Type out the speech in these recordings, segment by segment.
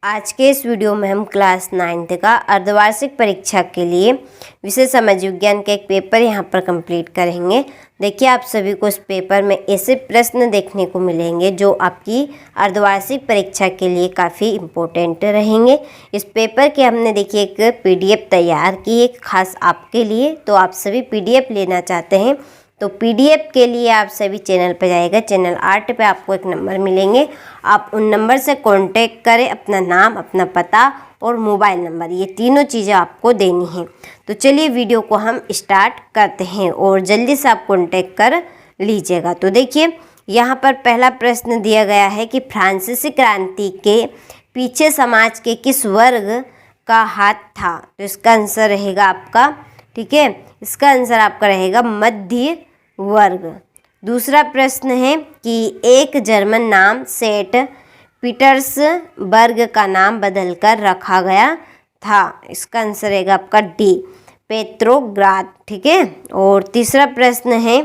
आज के इस वीडियो में हम क्लास 9th का अर्धवार्षिक परीक्षा के लिए विषय समाज विज्ञान का एक पेपर यहाँ पर कंप्लीट करेंगे। देखिए, आप सभी को इस पेपर में ऐसे प्रश्न देखने को मिलेंगे जो आपकी अर्धवार्षिक परीक्षा के लिए काफ़ी इम्पोर्टेंट रहेंगे। इस पेपर के हमने देखिए एक पीडीएफ तैयार की है खास आपके लिए। तो आप सभी पीडीएफ लेना चाहते हैं तो पीडीएफ के लिए आप सभी चैनल पर जाएगा। चैनल 8 पे आपको एक नंबर मिलेंगे, आप उन नंबर से कांटेक्ट करें। अपना नाम, अपना पता और मोबाइल नंबर, ये तीनों चीज़ें आपको देनी हैं। तो चलिए वीडियो को हम स्टार्ट करते हैं और जल्दी से आप कांटेक्ट कर लीजिएगा। तो देखिए, यहाँ पर पहला प्रश्न दिया गया है कि फ्रांसीसी क्रांति के पीछे समाज के किस वर्ग का हाथ था। तो इसका आंसर रहेगा आपका, ठीक है, इसका आंसर आपका रहेगा मध्य वर्ग। दूसरा प्रश्न है कि एक जर्मन नाम सेंट पीटर्सबर्ग का नाम बदलकर रखा गया था। इसका आंसर रहेगा आपका डी, पेट्रोग्राद, ठीक है। और तीसरा प्रश्न है,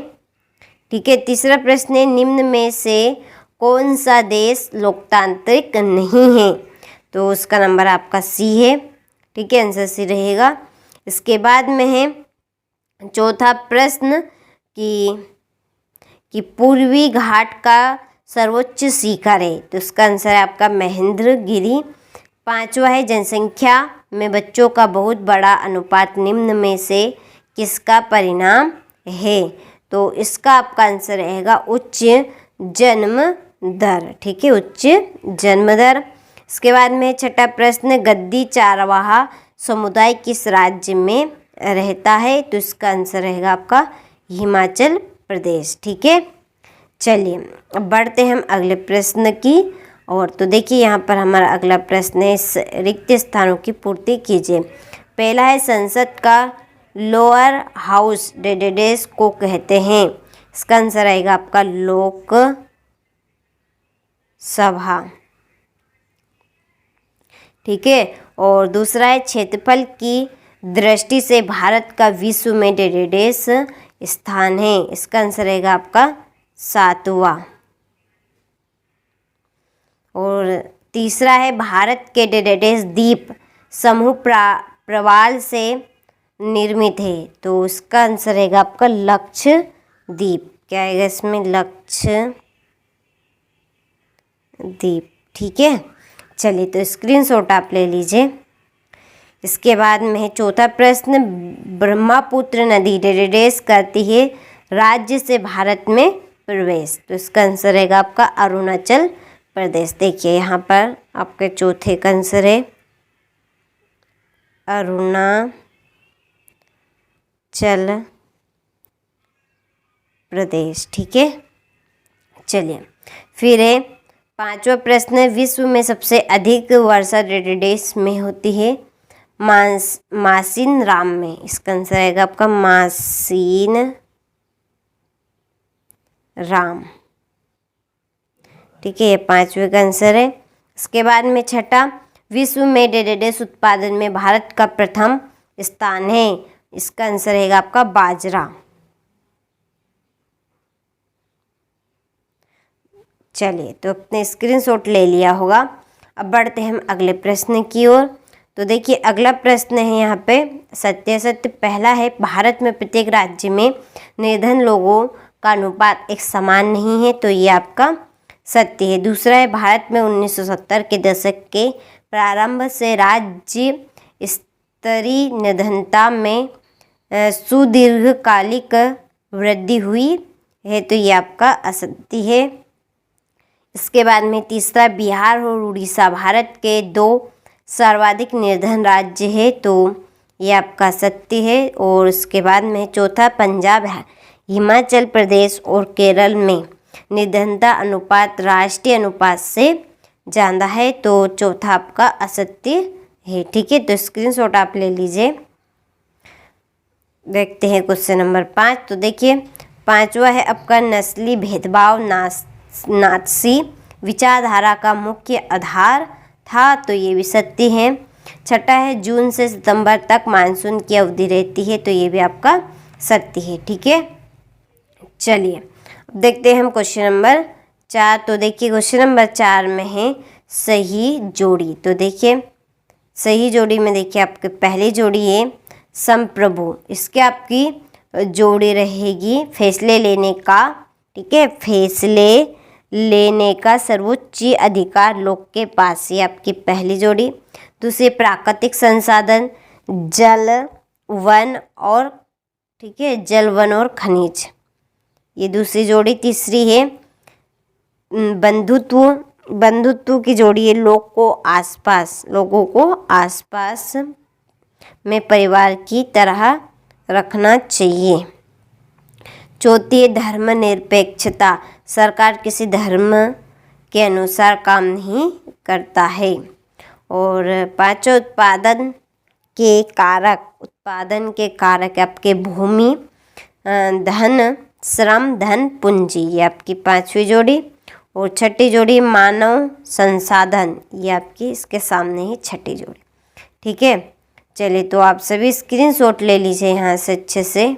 ठीक है, तीसरा प्रश्न है निम्न में से कौन सा देश लोकतांत्रिक नहीं है। तो उसका नंबर आपका सी है, ठीक है, आंसर सी रहेगा। इसके बाद में है चौथा प्रश्न कि पूर्वी घाट का सर्वोच्च शिखर है। तो इसका आंसर है आपका महेंद्रगिरी। पांचवा है जनसंख्या में बच्चों का बहुत बड़ा अनुपात निम्न में से किसका परिणाम है। तो इसका आपका आंसर रहेगा उच्च जन्म दर, ठीक है, उच्च जन्म दर। इसके बाद में छठा प्रश्न गद्दी चारवाहा समुदाय किस राज्य में रहता है। तो इसका आंसर रहेगा आपका हिमाचल प्रदेश, ठीक है। चलिए अब बढ़ते हैं हम अगले प्रश्न की और। तो देखिए, यहाँ पर हमारा अगला प्रश्न है रिक्त स्थानों की पूर्ति कीजिए। पहला है संसद का लोअर हाउस डेडेडेस को कहते हैं। इसका आंसर आएगा आपका लोक सभा, ठीक है। और दूसरा है क्षेत्रफल की दृष्टि से भारत का विश्व में डेडेडेस स्थान है। इसका आंसर रहेगा आपका 7वां। और तीसरा है भारत के डेडेडेस द्वीप समूह प्रवाल से निर्मित है। तो इसका आंसर रहेगा आपका लक्षद्वीप। क्या आएगा इसमें, लक्षद्वीप, ठीक है। चलिए, तो स्क्रीनशॉट आप ले लीजिए। इसके बाद में है चौथा प्रश्न ब्रह्मपुत्र नदी डेडेडेस करती है राज्य से भारत में प्रवेश। तो इसका आंसर रहेगा आपका अरुणाचल प्रदेश। देखिए, यहाँ पर आपके चौथे का आंसर है अरुणाचल प्रदेश, ठीक है। चलिए, फिर है पांचवा प्रश्न विश्व में सबसे अधिक वर्षा डेडेडेस में होती है। मासिन राम में। इसका आंसर आएगा आपका मासिन राम, ठीक है, ये पांचवे का आंसर है। इसके बाद में छठा विश्व में डेडेडेस उत्पादन में भारत का प्रथम स्थान है। इसका आंसर रहेगा आपका बाजरा। चलिए, तो अपने स्क्रीनशॉट ले लिया होगा। अब बढ़ते हैं हम अगले प्रश्न की ओर। तो देखिए, अगला प्रश्न है यहाँ पे सत्यासत्य। पहला है भारत में प्रत्येक राज्य में निर्धन लोगों का अनुपात एक समान नहीं है। तो ये आपका सत्य है। दूसरा है भारत में 1970 के दशक के प्रारंभ से राज्य स्तरीय निर्धनता में सुदीर्घकालिक वृद्धि हुई है। तो ये आपका असत्य है। इसके बाद में तीसरा बिहार और उड़ीसा भारत के 2 सर्वाधिक निर्धन राज्य है। तो ये आपका सत्य है। और उसके बाद में चौथा पंजाब, हिमाचल प्रदेश और केरल में निर्धनता अनुपात राष्ट्रीय अनुपात से ज़्यादा है। तो चौथा आपका असत्य है, ठीक है। तो स्क्रीनशॉट आप ले लीजिए। देखते हैं क्वेश्चन नंबर 5। तो देखिए, पांचवा है आपका नस्ली भेदभाव नात्सी विचारधारा का मुख्य आधार था। तो ये भी सत्य है। छठा है जून से सितंबर तक मानसून की अवधि रहती है। तो ये भी आपका सत्य है, ठीक है। चलिए, अब देखते हैं हम क्वेश्चन नंबर 4। तो देखिए, क्वेश्चन नंबर 4 में है सही जोड़ी। तो देखिए सही जोड़ी में देखिए आपके पहली जोड़ी है संप्रभु, इसके आपकी जोड़ी रहेगी फैसले लेने का, ठीक है, फैसले लेने का सर्वोच्च अधिकार लोग के पास, ये आपकी पहली जोड़ी। दूसरी प्राकृतिक संसाधन जल वन और, ठीक है, जल वन और खनिज, ये दूसरी जोड़ी। तीसरी है बंधुत्व की जोड़ी है लोगों को आसपास में परिवार की तरह रखना चाहिए। चौथी है धर्मनिरपेक्षता, सरकार किसी धर्म के अनुसार काम नहीं करता है। और पांचों उत्पादन के कारक आपके भूमि, धन, श्रम, धन, पूंजी, ये आपकी पांचवी जोड़ी। और छठी जोड़ी मानव संसाधन, ये आपकी इसके सामने ही छठी जोड़ी, ठीक है। चलिए तो आप सभी स्क्रीनशॉट ले लीजिए यहाँ से अच्छे से।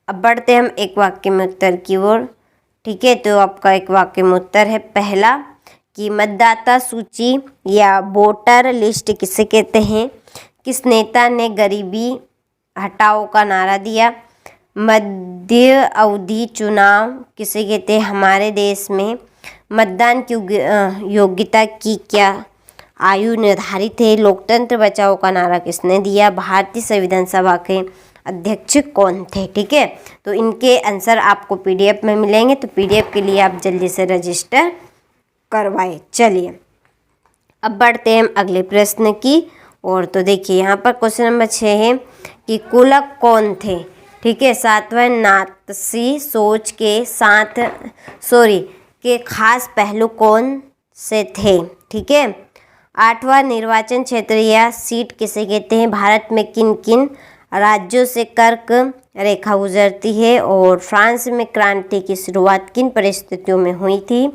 अब बढ़ते हम एक वाक्य में उत्तर की ओर, ठीक है। तो आपका एक वाक्य में उत्तर है पहला कि मतदाता सूची या वोटर लिस्ट किसे कहते हैं? किस नेता ने गरीबी हटाओ का नारा दिया? मध्य अवधि चुनाव किसे कहते हैं? हमारे देश में मतदान की योग्यता की क्या आयु निर्धारित है? लोकतंत्र बचाओ का नारा किसने दिया? भारतीय संविधान सभा के अध्यक्ष कौन थे? ठीक है, तो इनके आंसर आपको पीडीएफ में मिलेंगे, तो पीडीएफ के लिए आप जल्दी से रजिस्टर करवाएं। चलिए अब बढ़ते हैं हम अगले प्रश्न की और। तो देखिए यहाँ पर क्वेश्चन नंबर 6 है कि कुलक कौन थे? ठीक है, सातवाहनासी सोच के खास पहलू कौन से थे? ठीक है, 8वां निर्वाचन क्षेत्र या सीट किसे कहते हैं? भारत में किन किन राज्यों से कर्क रेखा गुजरती है? और फ्रांस में क्रांति की शुरुआत किन परिस्थितियों में हुई थी?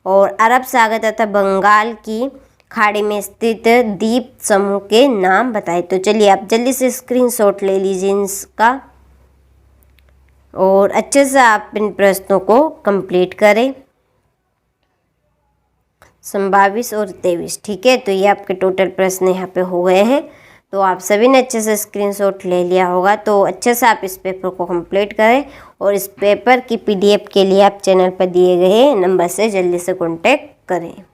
और अरब सागर तथा बंगाल की खाड़ी में स्थित द्वीप समूह के नाम बताएं। तो चलिए आप जल्दी से स्क्रीनशॉट ले लीजिए इसका और अच्छे से आप इन प्रश्नों को कंप्लीट करें। 22 और 23, ठीक है, तो ये आपके टोटल प्रश्न यहाँ पे हो गए हैं। तो आप सभी ने अच्छे से स्क्रीनशॉट ले लिया होगा, तो अच्छे से आप इस पेपर को कंप्लीट करें और इस पेपर की पीडीएफ के लिए आप चैनल पर दिए गए नंबर से जल्दी से कॉन्टेक्ट करें।